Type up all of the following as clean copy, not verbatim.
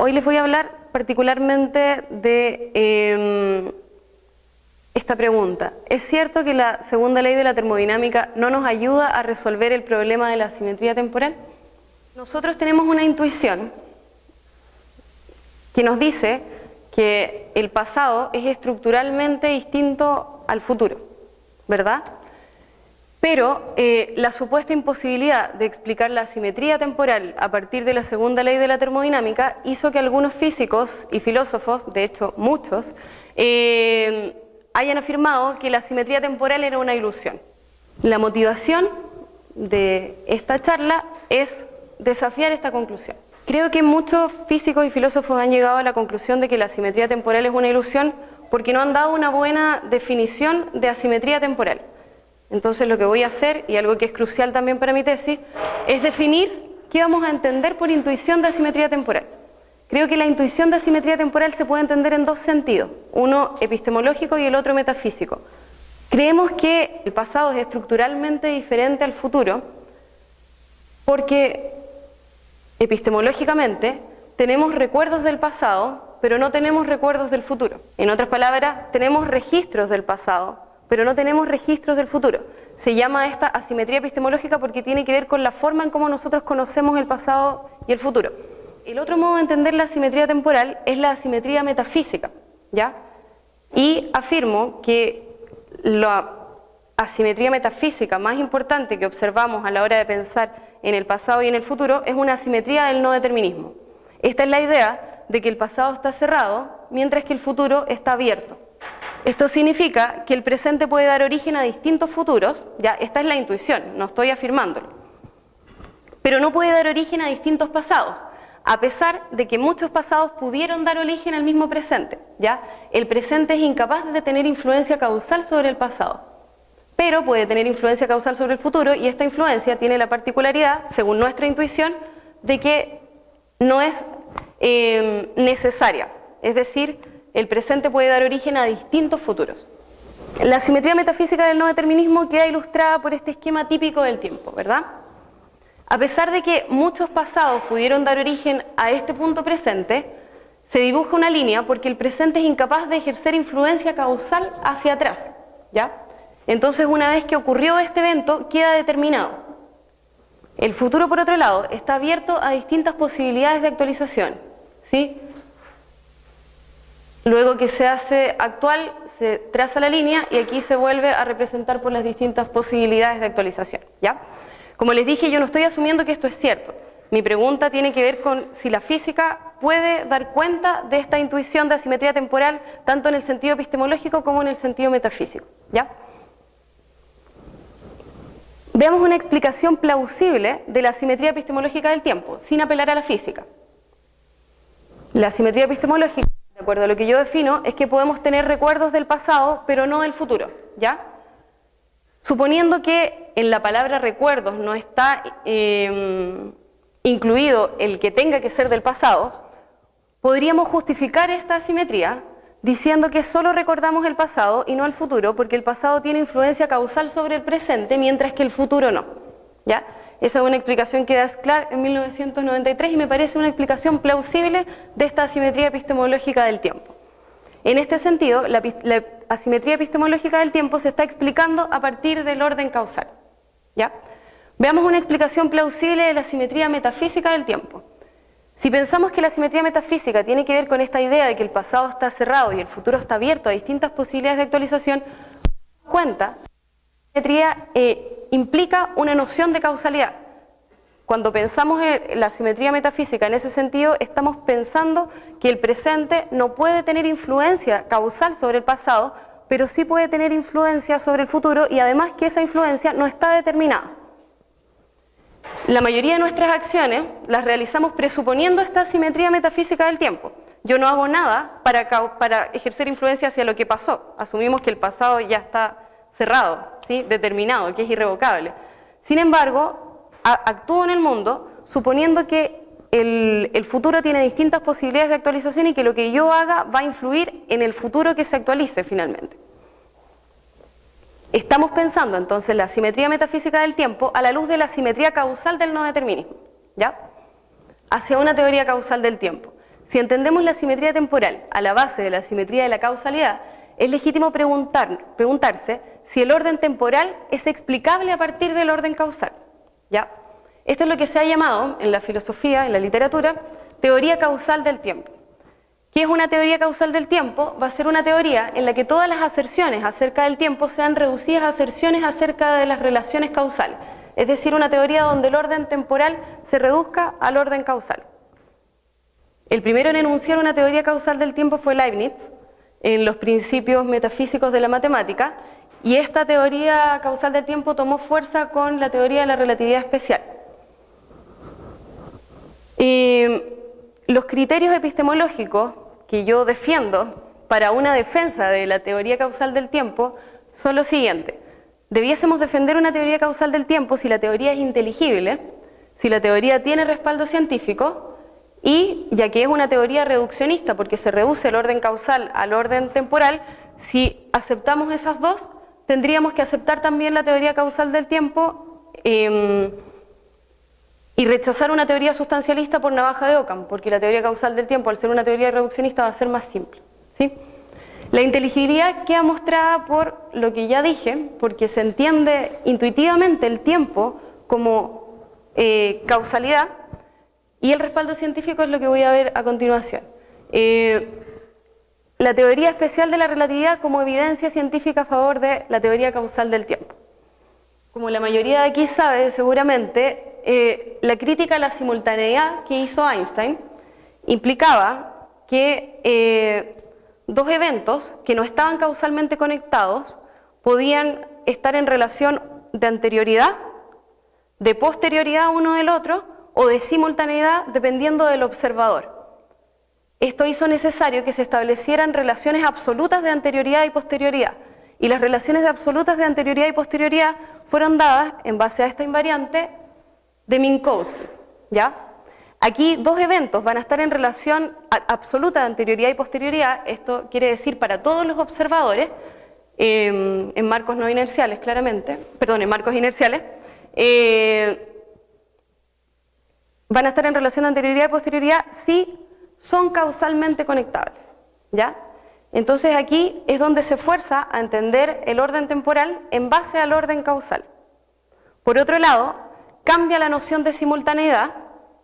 Hoy les voy a hablar particularmente de esta pregunta. ¿Es cierto que la segunda ley de la termodinámica no nos ayuda a resolver el problema de la asimetría temporal? Nosotros tenemos una intuición que nos dice que el pasado es estructuralmente distinto al futuro, ¿verdad? Pero la supuesta imposibilidad de explicar la asimetría temporal a partir de la segunda ley de la termodinámica hizo que algunos físicos y filósofos, de hecho muchos, hayan afirmado que la asimetría temporal era una ilusión. La motivación de esta charla es desafiar esta conclusión. Creo que muchos físicos y filósofos han llegado a la conclusión de que la asimetría temporal es una ilusión porque no han dado una buena definición de asimetría temporal. Entonces lo que voy a hacer, y algo que es crucial también para mi tesis, es definir qué vamos a entender por intuición de asimetría temporal. Creo que la intuición de asimetría temporal se puede entender en dos sentidos, uno epistemológico y el otro metafísico. Creemos que el pasado es estructuralmente diferente al futuro porque epistemológicamente tenemos recuerdos del pasado, pero no tenemos recuerdos del futuro. En otras palabras, tenemos registros del pasado, pero no tenemos registros del futuro. Se llama esta asimetría epistemológica porque tiene que ver con la forma en cómo nosotros conocemos el pasado y el futuro. El otro modo de entender la asimetría temporal es la asimetría metafísica, ¿ya? Y afirmo que la asimetría metafísica más importante que observamos a la hora de pensar en el pasado y en el futuro es una asimetría del no determinismo. Esta es la idea de que el pasado está cerrado mientras que el futuro está abierto. Esto significa que el presente puede dar origen a distintos futuros, ya, esta es la intuición, no estoy afirmándolo, pero no puede dar origen a distintos pasados, a pesar de que muchos pasados pudieron dar origen al mismo presente, ya. El presente es incapaz de tener influencia causal sobre el pasado, pero puede tener influencia causal sobre el futuro, y esta influencia tiene la particularidad, según nuestra intuición, de que no es necesaria, es decir, el presente puede dar origen a distintos futuros. La asimetría metafísica del no determinismo queda ilustrada por este esquema típico del tiempo, ¿verdad? A pesar de que muchos pasados pudieron dar origen a este punto presente, se dibuja una línea porque el presente es incapaz de ejercer influencia causal hacia atrás, ¿ya? Entonces, una vez que ocurrió este evento, queda determinado. El futuro, por otro lado, está abierto a distintas posibilidades de actualización, ¿sí? Luego que se hace actual, se traza la línea y aquí se vuelve a representar por las distintas posibilidades de actualización, ¿ya? Como les dije, yo no estoy asumiendo que esto es cierto. Mi pregunta tiene que ver con si la física puede dar cuenta de esta intuición de asimetría temporal, tanto en el sentido epistemológico como en el sentido metafísico, ¿ya? Veamos una explicación plausible de la asimetría epistemológica del tiempo, sin apelar a la física. La asimetría epistemológica, de acuerdo a lo que yo defino, es que podemos tener recuerdos del pasado, pero no del futuro, ¿ya? Suponiendo que en la palabra recuerdos no está incluido el que tenga que ser del pasado, podríamos justificar esta asimetría diciendo que solo recordamos el pasado y no el futuro, porque el pasado tiene influencia causal sobre el presente, mientras que el futuro no, ¿ya? Esa es una explicación que da Sklar en 1993 y me parece una explicación plausible de esta asimetría epistemológica del tiempo. En este sentido, la asimetría epistemológica del tiempo se está explicando a partir del orden causal, ¿ya? Veamos una explicación plausible de la asimetría metafísica del tiempo. Si pensamos que la asimetría metafísica tiene que ver con esta idea de que el pasado está cerrado y el futuro está abierto a distintas posibilidades de actualización, cuenta que la asimetría implica una noción de causalidad. Cuando pensamos en la asimetría metafísica en ese sentido, estamos pensando que el presente no puede tener influencia causal sobre el pasado, pero sí puede tener influencia sobre el futuro y además que esa influencia no está determinada. La mayoría de nuestras acciones las realizamos presuponiendo esta asimetría metafísica del tiempo. Yo no hago nada para ejercer influencia hacia lo que pasó. Asumimos que el pasado ya está cerrado, ¿sí? Determinado, que es irrevocable. Sin embargo, actúo en el mundo suponiendo que el futuro tiene distintas posibilidades de actualización y que lo que yo haga va a influir en el futuro que se actualice finalmente. Estamos pensando entonces la asimetría metafísica del tiempo a la luz de la asimetría causal del no determinismo, ¿ya? Hacia una teoría causal del tiempo. si entendemos la simetría temporal a la base de la simetría de la causalidad, es legítimo preguntarse si el orden temporal es explicable a partir del orden causal. ¿Ya? Esto es lo que se ha llamado en la filosofía, en la literatura, teoría causal del tiempo. ¿Qué es una teoría causal del tiempo? Va a ser una teoría en la que todas las aserciones acerca del tiempo sean reducidas a aserciones acerca de las relaciones causales. Es decir, una teoría donde el orden temporal se reduzca al orden causal. El primero en enunciar una teoría causal del tiempo fue Leibniz, en los principios metafísicos de la matemática, y esta teoría causal del tiempo tomó fuerza con la teoría de la relatividad especial. Los criterios epistemológicos que yo defiendo para una defensa de la teoría causal del tiempo son los siguientes. Debiésemos defender una teoría causal del tiempo si la teoría es inteligible, si la teoría tiene respaldo científico y, ya que es una teoría reduccionista porque se reduce el orden causal al orden temporal, si aceptamos esas dos, tendríamos que aceptar también la teoría causal del tiempo y rechazar una teoría sustancialista por navaja de Occam, porque la teoría causal del tiempo, al ser una teoría reduccionista, va a ser más simple, ¿sí? La inteligibilidad queda mostrada por lo que ya dije, porque se entiende intuitivamente el tiempo como causalidad, y el respaldo científico es lo que voy a ver a continuación. La teoría especial de la relatividad como evidencia científica a favor de la teoría causal del tiempo. Como la mayoría de aquí sabe, seguramente, la crítica a la simultaneidad que hizo Einstein implicaba que dos eventos que no estaban causalmente conectados podían estar en relación de anterioridad, de posterioridad uno del otro o de simultaneidad dependiendo del observador. Esto hizo necesario que se establecieran relaciones absolutas de anterioridad y posterioridad, y las relaciones absolutas de anterioridad y posterioridad fueron dadas en base a esta invariante de Minkowski, ¿ya? Aquí dos eventos van a estar en relación absoluta de anterioridad y posterioridad, esto quiere decir para todos los observadores, en marcos no inerciales claramente, perdón, en marcos inerciales, van a estar en relación de anterioridad y posterioridad si son causalmente conectables, ¿ya? Entonces aquí es donde se fuerza a entender el orden temporal en base al orden causal. Por otro lado, cambia la noción de simultaneidad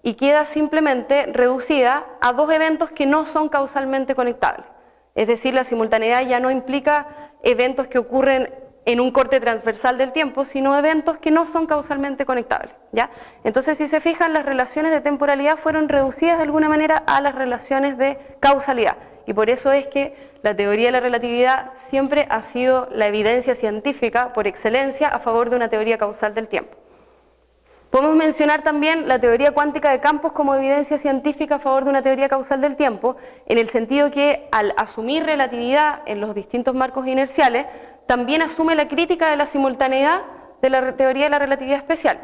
y queda simplemente reducida a dos eventos que no son causalmente conectables. Es decir, la simultaneidad ya no implica eventos que ocurren en un corte transversal del tiempo, sino eventos que no son causalmente conectables, ¿ya? Entonces, si se fijan, las relaciones de temporalidad fueron reducidas de alguna manera a las relaciones de causalidad. Y por eso es que la teoría de la relatividad siempre ha sido la evidencia científica por excelencia a favor de una teoría causal del tiempo. Podemos mencionar también la teoría cuántica de campos como evidencia científica a favor de una teoría causal del tiempo, en el sentido que al asumir relatividad en los distintos marcos inerciales, también asume la crítica de la simultaneidad de la teoría de la relatividad especial.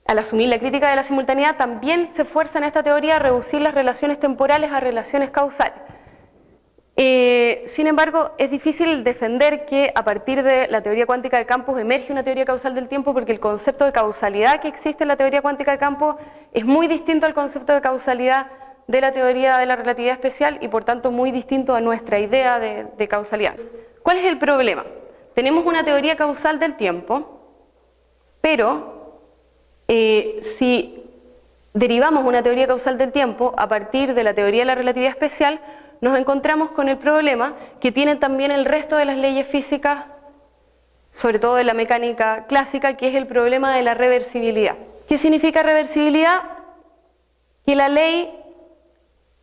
Al asumir la crítica de la simultaneidad, también se fuerza en esta teoría a reducir las relaciones temporales a relaciones causales. Sin embargo, es difícil defender que a partir de la teoría cuántica de campos emerge una teoría causal del tiempo, porque el concepto de causalidad que existe en la teoría cuántica de campos es muy distinto al concepto de causalidad de la teoría de la relatividad especial y por tanto muy distinto a nuestra idea de causalidad. ¿Cuál es el problema? Tenemos una teoría causal del tiempo, pero si derivamos una teoría causal del tiempo a partir de la teoría de la relatividad especial, nos encontramos con el problema que tienen también el resto de las leyes físicas, sobre todo de la mecánica clásica, que es el problema de la reversibilidad. ¿Qué significa reversibilidad? Que la ley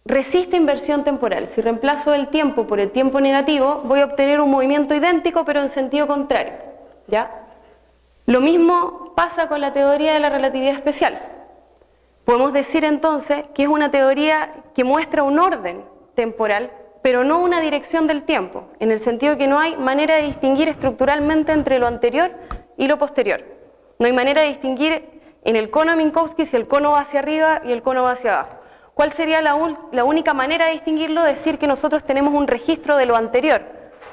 resiste inversión temporal. Si reemplazo el tiempo por el tiempo negativo, voy a obtener un movimiento idéntico pero en sentido contrario, ¿ya? Lo mismo pasa con la teoría de la relatividad especial. Podemos decir entonces que es una teoría que muestra un orden temporal, pero no una dirección del tiempo, en el sentido que no hay manera de distinguir estructuralmente entre lo anterior y lo posterior. No hay manera de distinguir en el cono de Minkowski si el cono va hacia arriba y el cono va hacia abajo. ¿Cuál sería la única manera de distinguirlo? Decir que nosotros tenemos un registro de lo anterior,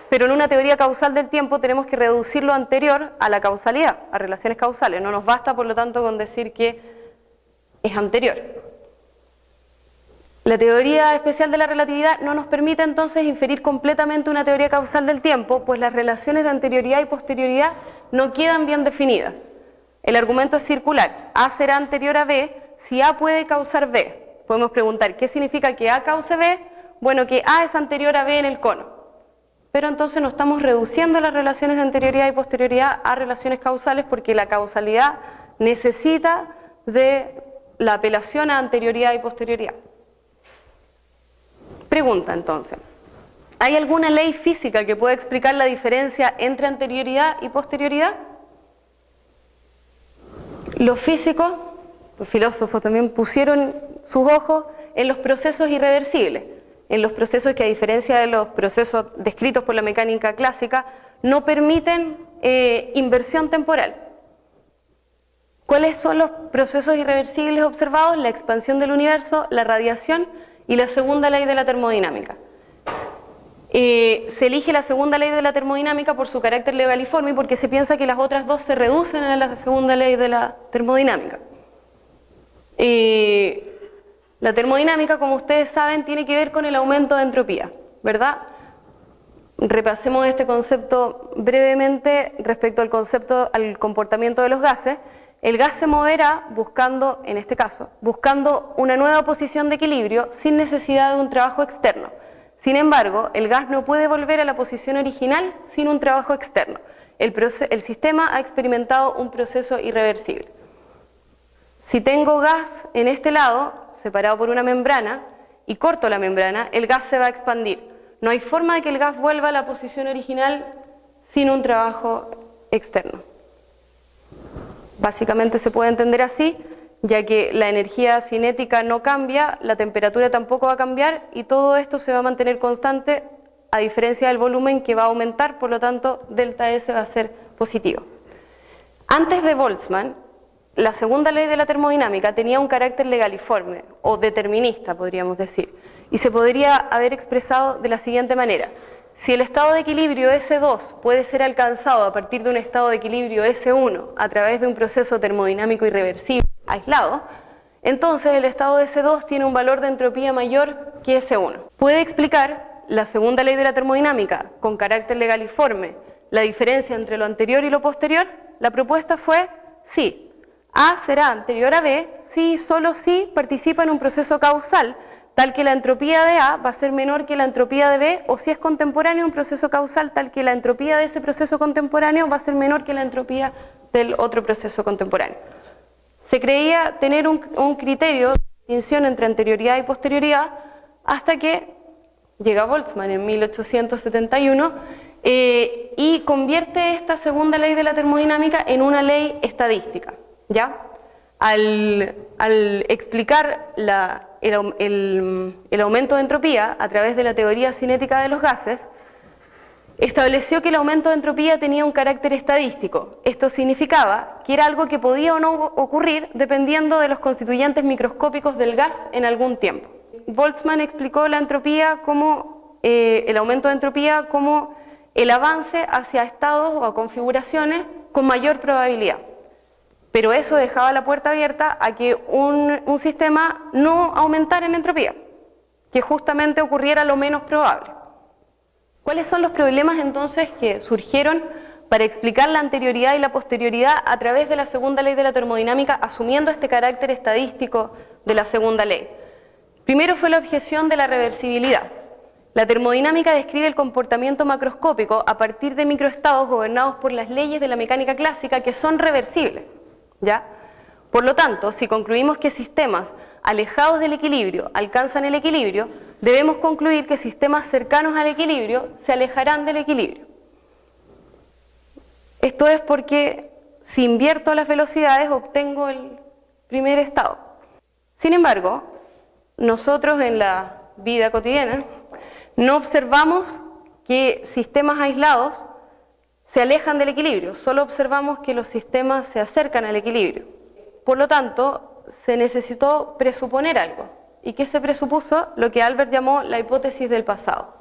pero en una teoría causal del tiempo tenemos que reducir lo anterior a la causalidad, a relaciones causales. No nos basta, por lo tanto, con decir que es anterior. La teoría especial de la relatividad no nos permite entonces inferir completamente una teoría causal del tiempo, pues las relaciones de anterioridad y posterioridad no quedan bien definidas. El argumento es circular. A será anterior a B si A puede causar B. Podemos preguntar, ¿qué significa que A cause B? Bueno, que A es anterior a B en el cono. Pero entonces no estamos reduciendo las relaciones de anterioridad y posterioridad a relaciones causales porque la causalidad necesita de la apelación a anterioridad y posterioridad. Pregunta entonces, ¿hay alguna ley física que pueda explicar la diferencia entre anterioridad y posterioridad? Los físicos, los filósofos también pusieron sus ojos en los procesos irreversibles, en los procesos que a diferencia de los procesos descritos por la mecánica clásica no permiten inversión temporal. ¿Cuáles son los procesos irreversibles observados? La expansión del universo, la radiación y la segunda ley de la termodinámica. Se elige la segunda ley de la termodinámica por su carácter legaliforme y porque se piensa que las otras dos se reducen a la segunda ley de la termodinámica. La termodinámica, como ustedes saben, tiene que ver con el aumento de entropía, ¿verdad? Repasemos este concepto brevemente respecto al comportamiento de los gases. El gas se moverá buscando, en este caso, buscando una nueva posición de equilibrio sin necesidad de un trabajo externo. Sin embargo, el gas no puede volver a la posición original sin un trabajo externo. El sistema ha experimentado un proceso irreversible. Si tengo gas en este lado, separado por una membrana, y corto la membrana, el gas se va a expandir. No hay forma de que el gas vuelva a la posición original sin un trabajo externo. Básicamente se puede entender así, ya que la energía cinética no cambia, la temperatura tampoco va a cambiar y todo esto se va a mantener constante a diferencia del volumen que va a aumentar, por lo tanto delta S va a ser positivo. Antes de Boltzmann, la segunda ley de la termodinámica tenía un carácter legaliforme o determinista, podríamos decir, y se podría haber expresado de la siguiente manera. Si el estado de equilibrio S2 puede ser alcanzado a partir de un estado de equilibrio S1 a través de un proceso termodinámico irreversible aislado, entonces el estado de S2 tiene un valor de entropía mayor que S1. ¿Puede explicar la segunda ley de la termodinámica con carácter legaliforme la diferencia entre lo anterior y lo posterior? La propuesta fue sí. A será anterior a B si y solo si participa en un proceso causal tal que la entropía de A va a ser menor que la entropía de B, o si es contemporáneo un proceso causal tal que la entropía de ese proceso contemporáneo va a ser menor que la entropía del otro proceso contemporáneo. Se creía tener un criterio de distinción entre anterioridad y posterioridad hasta que llega Boltzmann en 1871 y convierte esta segunda ley de la termodinámica en una ley estadística, ¿ya? Al explicar el aumento de entropía a través de la teoría cinética de los gases, estableció que el aumento de entropía tenía un carácter estadístico. Esto significaba que era algo que podía o no ocurrir dependiendo de los constituyentes microscópicos del gas en algún tiempo. Boltzmann explicó la entropía como el aumento de entropía como el avance hacia estados o a configuraciones con mayor probabilidad. Pero eso dejaba la puerta abierta a que un sistema no aumentara en entropía, que justamente ocurriera lo menos probable. ¿Cuáles son los problemas entonces que surgieron para explicar la anterioridad y la posterioridad a través de la segunda ley de la termodinámica, asumiendo este carácter estadístico de la segunda ley? Primero fue la objeción de la reversibilidad. La termodinámica describe el comportamiento macroscópico a partir de microestados gobernados por las leyes de la mecánica clásica que son reversibles, ¿ya? Por lo tanto, si concluimos que sistemas alejados del equilibrio alcanzan el equilibrio, debemos concluir que sistemas cercanos al equilibrio se alejarán del equilibrio. Esto es porque si invierto las velocidades obtengo el primer estado. Sin embargo, nosotros en la vida cotidiana no observamos que sistemas aislados se alejan del equilibrio, solo observamos que los sistemas se acercan al equilibrio. Por lo tanto, se necesitó presuponer algo. ¿Y qué se presupuso? Lo que Albert llamó la hipótesis del pasado.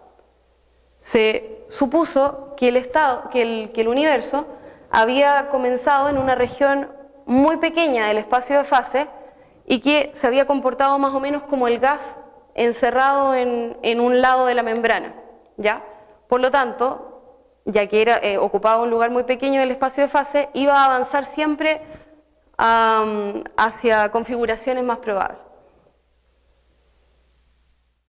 Se supuso que el universo había comenzado en una región muy pequeña del espacio de fase y que se había comportado más o menos como el gas encerrado en un lado de la membrana, ¿ya? Por lo tanto, ya que ocupaba un lugar muy pequeño del espacio de fase, iba a avanzar siempre hacia configuraciones más probables.